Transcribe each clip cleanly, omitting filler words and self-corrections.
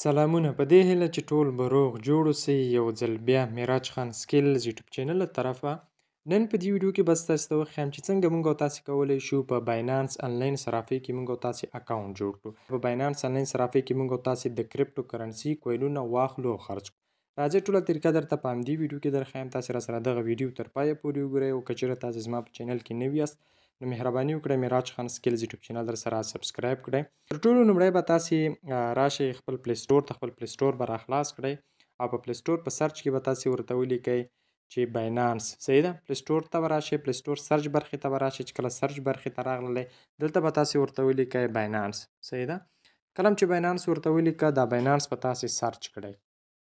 سلامونه په دې هیله چې ټول به روغ جوړ اوسئ. یو ځل بیا معراج خان سکیلز یوټیوب چینل له طرفه نن په دې ویډیو کې بس تاسو ته وښیم چې څنګه موږ او تاسې کولی شو په باینانس انلاین صرافۍ کې موږ او تاسې اکاونټ جوړ کړو. په باینانس انلاین صرافۍ کې موږ او تاسې د کریپټو کرنسي کوینونه واخلو او خرڅ کړو. راځئ ټوله طریقه درته په همدې ویډیو کې درښیم. تاسې راسره دغه ویډیو تر پایه پورې وګورئ او که چېرې تاسې زما په چینل کې نوي یاست نو مهرباني وکړئ معراج خان سکیلز یوټیوب چینل درسره سبسکرایب کړئ. تر ټولو لومړی به تاسې راشئ خپل پلی سټور ته. خپل پلی سټور به راخلاص کړئ او په پلی سټور په سرچ کې به تاسې ورته ولیکئ چې باینانس. صحیح ده. پلی سټور ته به راشئ. پلی سټور سرچ برخې ته به راشئ. چې کله سرچ برخې ته راغلئ دلته به تاسې ورته ولیکئ باینانس. صحیح ده. کله چې باینانس ورته ولیکه دا باینانس به تاسې سرچ کړئ.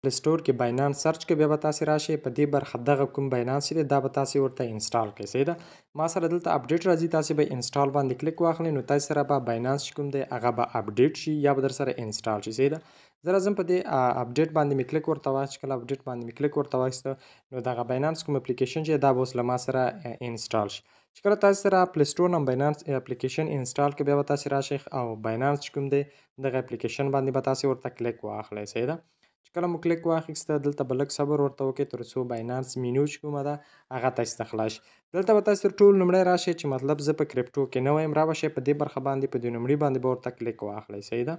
پلی سټور کې باینانس سرچ کې بیا به تاسې راشئ په دې برخه دغه کوم باینانس چې دی دا به تاسې ورته انسټال کړئ. صحیح ده. ما سره دلته اپډیټ راځي تاسې به انسټال باندې کلیک واخلئ نو تاسې سره به باینانس چې کوم دی هغه به اپډیټ شي یا به در سره انسټال شي. صحیح ده. زه راځم په دې اپډیټ باندې مې کلیک ورته واخیست. چې کله اپډیټ باندې مې کلیک ورته واخیسته نو دغه باینانس کوم اپلیکیشن چې دا به اوس له ما سره انسټال شي. چې کله تاسې سره پلی سټور نه باینانس اپلیکیشن انسټال کړئ بیا به تاسې راشئ او باینانس چې کوم دی دغه اپلیکیشن باندې به تاسې ورته کلیک واخلئ. صحیح ده. چې کله مو کلیک واخیسته دلته به لږ صبر ورته وکړئ تر څو باینانس مینیو چې کومه ده هغه تاسې ته خلاص شي. دلته به تاسې تر ټولو لومړی راشئ چې مطلب زه په کریپټو کې نه وایم را به شئ په دې برخه باندې په دې لومړي باندې به ورته کلیک واخلئ. صحیح ده.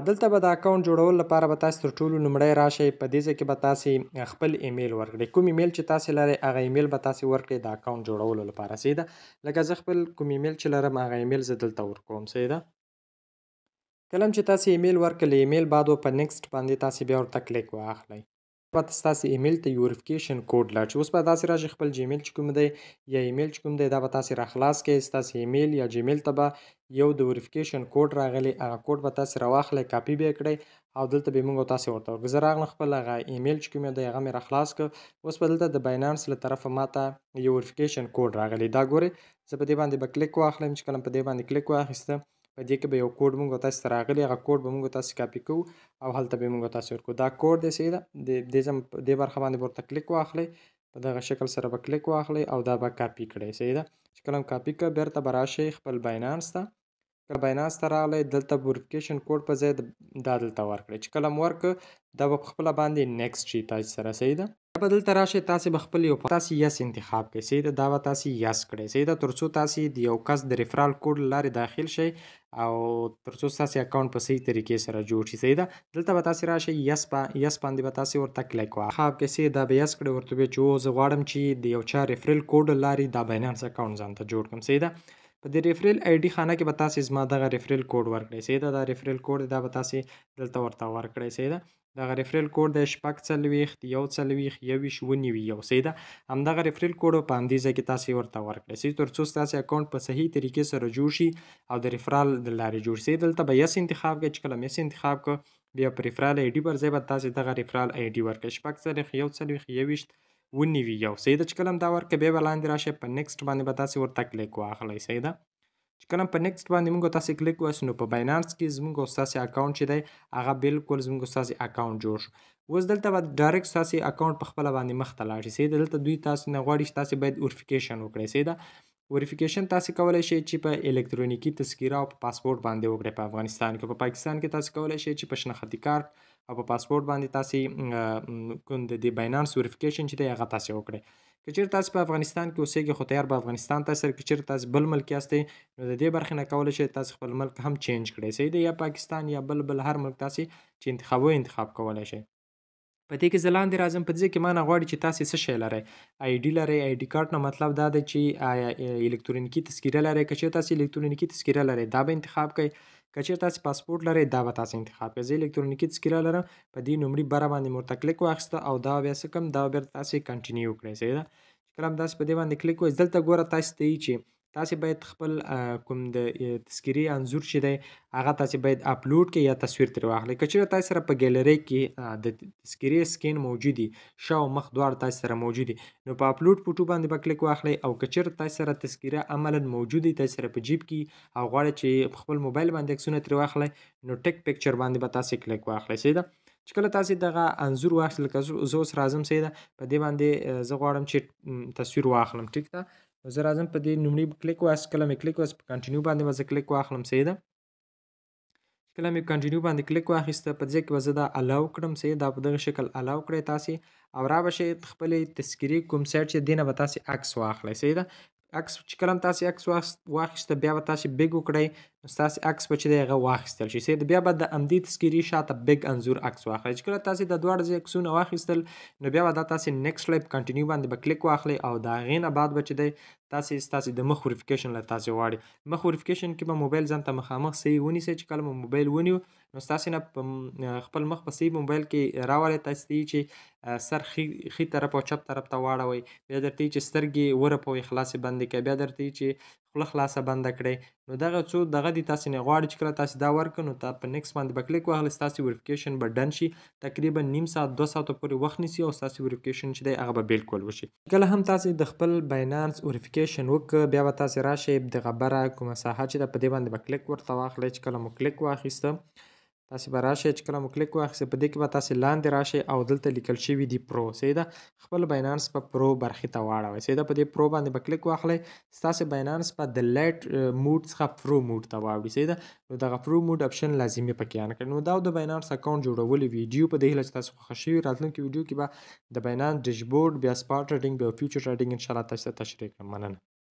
دلته به د اکاونټ جوړولو لپاره به تاسې تر ټولو لومړی راشئ په دې ځای کې به تاسې خپل ایمیل ورکړئ. کوم ایمیل چې تاسې لرئ هغه ایمیل به تاسې ورکړئ د اکاونټ جوړولو لپاره. صحیح ده. لکه زه خپل کوم ایمیل چې لرم هغه ایمیل زه دلته ورکوم. صحیح ده. کله چې تاسې ایمیل ورکړئ ایمیل بعد په نیکسټ باندې تاسې بیا ورته کلیک واخلئ. به ستاسې ایمیل ته یو وریفیکیشن کوډ لاړ چې اوس به تاسې راشئ خپل جیمیل چې کوم دی یا ایمیل چې کوم دی دا به تاسې راخلاص کړئ. ستاسې ایمیل یا جیمیل ته به یو د وریفیکیشن کوډ راغلی هغه کوډ به تاسې راواخلئ کاپي به یې کړئ او دلته به یې موږ او تاسې ورته ورکړو. زه راغلم خپل هغه ایمیل چې کوم دی هغه مې راخلاص کړ. اوس به دلته د باینانس له طرفه ماته یو وریفیکیشن کوډ راغلی دا ګورئ. زه په دې باندې به کلیک واخلم. چې کله په دې باندې کلیک واخیسته په دې کې به یو کوډ موږ تاسې ته راغلی هغه کوډ به موږ تاسې کاپي کوو او هلته به موږ تاسې ورکوو. دا کوډ دی. صحیح ده. دې برخه باندې به ورته کلیک واخلئ په دغه شکل سره به کلیک واخلئ او دا به کاپي کړئ. صحیح ده. چې کله کاپي کړه بیرته به راشئ خپل باینانس ته. کله باینانس ته راغلی دلته وریفیکیشن کوډ په ځای دا دلته ورکړئ. چې کله مو ورکړه دا به په خپله باندې نیکسټ شي تاسې سره. صحیح ده. به دلته راشئ تاسې به خپل یو تاسې یس انتخاب کړئ. صحیح ده. دا به تاسې یس کړئ. صحیح ده. تر څو تاسې د یو کس د ریفرال کوډ له لارې داخل شئ او تر څو ستاسې اکاونټ په صحیح طریقې سره جوړ شي. صحیح ده. دلته به تاسې راشئ یس باندې به تاسې ورته کلیک انتخاب کړئ. صحیح دا به یس کړئ ورته ووایئ چې زه غواړم چې د یو چا ریفرل کوډ له لارې دا باینانس اکاونټ ځان ته جوړ کړم. صحیح ده. په دې ریفرل آی ډي خانه کې به تاسې زما دغه ریفرل کوډ ورکړئ. صحیح ده. دا ریفرل کوډ دا به تاسې دلته ورته ورکړئ. صحیح ده. دغه ریفرل کوډ دی 40 41 21 99. صحیح ده. همدغه ریفرل کوډ په همدې ځای کې تاسې ورته ورکړئ. صحیح تر څو ستاسې اکاونټ په صحیح طریقې سره جوړ شي او د ریفرال د لارې جوړ شي. دلته به یس انتخاب کړئ. چې کله مې یس انتخاب کړ بیا په ریفرال آی ډي پر ځای به تاسې دغه ریفرال آی ډي ورکړئ 40 41 21 99. صحیح ده. چې کله دا ورکړئ بیا به لاندې راشئ په نیکسټ باندې به تاسې ورته کلیک واخلئ. صحیح ده. چې کله په نیکسټ باندې موږ تاسې کلیک واسو نو په باینانس کې زموږ او ستاسې اکاونټ چې دی هغه بالکل زموږ او ستاسې اکاونټ جوړ شو. اوس دلته به ډایرکټ ستاسې اکاونټ په خپله باندې مخ ته لاړ شي. صحیح ده. دلته دوی تاسې نه غواړي چې تاسې باید وریفیکیشن وکړئ. صحیح ده. وریفیکیشن تاسې کولی شئ چې په الکترونیکي تذکره او په پاسپورټ باندې وکړئ په افغانستان کې. په پاکستان کې تاسې کولی شئ چې په شناختي کارت او په پاسپورټ باندې تاسې کوم د دې باینانس وریفیکیشن چې دی هغه تاسې وکړئ. که چېرې تاسې په افغانستان کې اوسېږئ خو تیار به افغانستان تاسې سره که چېرې تاسې بل ملک یاستئ نو د دې برخې نه کولی شئ تاسې خپل ملک هم چینج کړئ. صحیح ده. یا پاکستان یا بل هر ملک تاسې چې انتخاب کولی شئ. په دې کې زه لاندې راځم. په دې کې ما نه غواړي چې تاسې څه شی لرئ. آی ډي لرئ. آی ډي کارت نه مطلب دا دی چې آیا الکترونیکي تذکره لرئ. که چېرې تاسې الکترونیکي تذکره لرئ دا به انتخاب کړئ. که چېرې تاسې پاسپورټ لرئ دا به تاسې انتخاب کړئ. زه الکترونیکي تذکره لرم. په دې لومړي بره باندې مې ورته کلیک واخیسته او دا بیا څه کوم دا بیا تاسې کنټینیو کړئ. صحیح ده. چې کله همداسې په دې باندې کلیک وایي دلته ګوره تاسې ته یي چې تاسې باید خپل کوم د تذکرې انځور چې دی هغه تاسې باید اپلوډ کړئ یا تصویر ترې واخلئ. که چېرې تاسې سره په ګیلرۍ کې د تذکرې سکین موجود وي شا او مخ دواړه تاسې سره موجود وي نو په اپلوډ فوټو باندې به کلیک واخلئ. او که چېرې تاسې سره تذکره عملاً موجود وي تاسې سره په جیب کې او غواړئ چې په خپل موبایل باندې عکسونه ترې واخلئ نو ټیک پکچر باندې به تاسې کلیک واخلئ. صحیح ده. چې کله تاسې دغه انځور واخلئ لکه زه اوس راځم. صحیح ده. په دې باندې زه غواړم چې تصویر واخلم. ټیک ده. زه راځم په دې لومړي کلیک واسو. کله مې کلیک واسو په کنټینیو باندې به زه کلیک واخلم. صحیح ده. کله مې کنټینیو باندې کلیک واخیسته په ځای کې به زه دا الاو کړم دا په دغه شکل الاو کړئ تاسې او را به شئ خپلې تذکیري کوم سایټ چې دې نه به تاسې عکس واخلئ صحیح ده. عکس چې کله هم تاسې عکس واخیسته بیا به تاسې بیګ وکړئ نو ستاسې عکس به چې دی هغه واخیستل شي صحیح ده. بیا به د همدې تذکیري شاته بیګ انځور عکس واخلئ چې کله تاسې د دواړه ځای عکسونه واخیستل نو بیا به دا تاسې نیکسټ لایف کنټینیو باندې به کلیک واخلئ او د هغې نه بعد به چې دی ستاسې د مخ وریفیکیشن له تاسې غواړي. مخ وریفیکیشن کې به موبایل ځان ته مخامخ صحیح ونیسئ چې کله مو موبایل ونیو نو ستاسې نه په خپل مخ په صحیح موبایل کې راولئ تاسې ته چې سر ښي طرف او چپ طرف ته واړوئ بیا درته چې سترګې ورپوئ خلاصې بندې کړئ بیا درته چې خوله خلاصه بنده کړئ نو دغه څو دغه دې تاسې نه غواړي چې کله تاسې دا ورکړه نو په نیکسټ باندې به کلیک واخلئ ستاسې وریفیکیشن به ډن شي تقریبا نیم ساعت 2 ساعته پورې وخت نیسي او ستاسې وریفیکیشن چې دی هغه به بالکل وشي. کله هم تاسې د خپل باینانس وریفیکیشن وکړه بیا به تاسې راشئ دغه بره کومه ساحه چې ده په دې باندې به کلیک ورته واخلئ چې کله مو کلیک واخیسته تاسې به راشئ چې کله مو کلیک واخیسته په دې کې به تاسې لاندې راشئ او دلته لیکل شوي دي پرو صحیح ده خپل باینانس په پرو برخې ته واړوئ صحیح ده په دې پرو باندې به کلیک واخلئ ستاسې باینانس په د لایټ موډ څخه پرو موډ ته واوړي صحیح ده نو دغه پرو موډ اپشن لازمي پکې آن کړئ. نو دا د باینانس اکاونټ جوړولو ویډیو په دې هیله چې تاسو خوښه شوي راتلونکي ویډیو کې به د باینانس ډیشبورډ بیا سپاټ ټریډینګ بیا فیوچر ټریډینګ انشاءالله تاسو ته تشریح کړم. مننه.